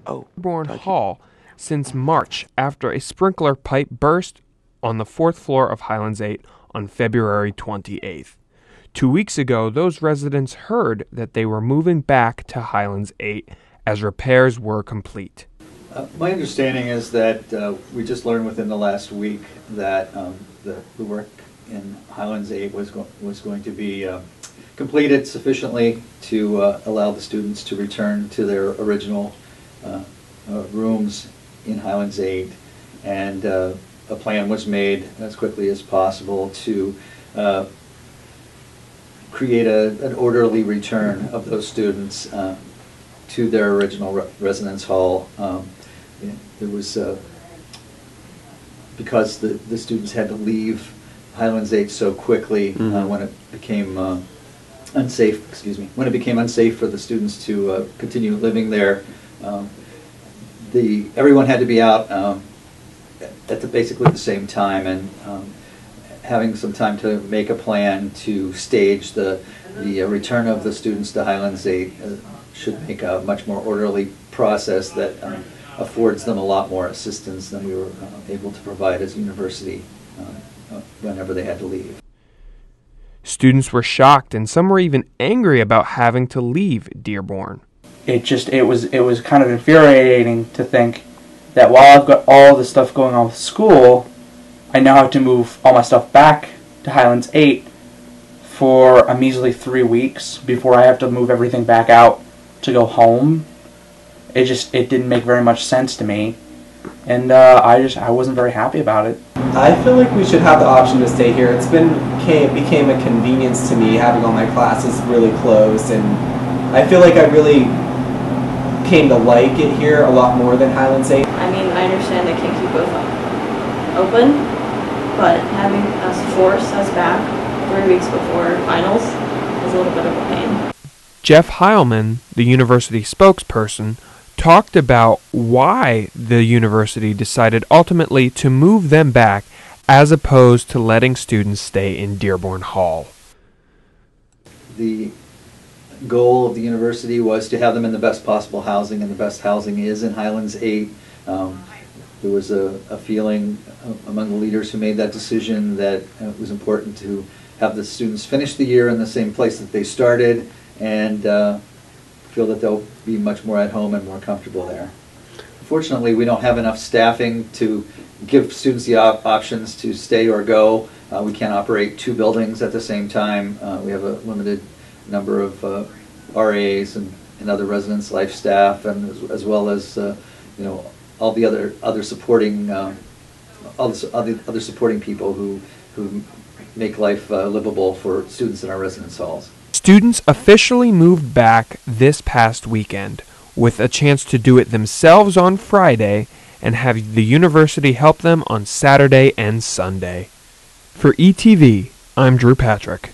Edinboro Hall since March after a sprinkler pipe burst on the 4th floor of Highlands 8 on February 28th. 2 weeks ago, those residents heard that they were moving back to Highlands 8 as repairs were complete. My understanding is that we just learned within the last week that the work in Highlands 8 was going to be completed sufficiently to allow the students to return to their original rooms in Highlands 8, and a plan was made as quickly as possible to create an orderly return of those students to their original residence hall. There was, because the students had to leave Highlands 8 so quickly when it became unsafe, when it became unsafe for the students to continue living there, everyone had to be out at basically the same time, and having some time to make a plan to stage the return of the students to Highlands 8 should make a much more orderly process that affords them a lot more assistance than we were able to provide as a university whenever they had to leave. Students were shocked, and some were even angry about having to leave Dearborn. It was kind of infuriating to think that while I've got all this stuff going on with school, I now have to move all my stuff back to Highlands 8 for a measly 3 weeks before I have to move everything back out to go home. It didn't make very much sense to me, and I wasn't very happy about it. I feel like we should have the option to stay here. It became a convenience to me having all my classes really closed, and I feel like I really came to like it here a lot more than Highlands 8. I mean, I understand they can't keep both open, but having us force us back 3 weeks before finals is a little bit of a pain. Jeff Heilman, the university spokesperson, talked about why the university decided ultimately to move them back as opposed to letting students stay in Dearborn Hall. The goal of the university was to have them in the best possible housing, and the best housing is in Highlands 8. There was a feeling among the leaders who made that decision that it was important to have the students finish the year in the same place that they started, and feel that they'll be much more at home and more comfortable there. Unfortunately, we don't have enough staffing to give students the options to stay or go. We can't operate 2 buildings at the same time. We have a limited number of RAs and other residence life staff, and as well as all the other supporting other supporting people who make life livable for students in our residence halls. Students officially moved back this past weekend, with a chance to do it themselves on Friday and have the university help them on Saturday and Sunday. For ETV, I'm Drew Patrick.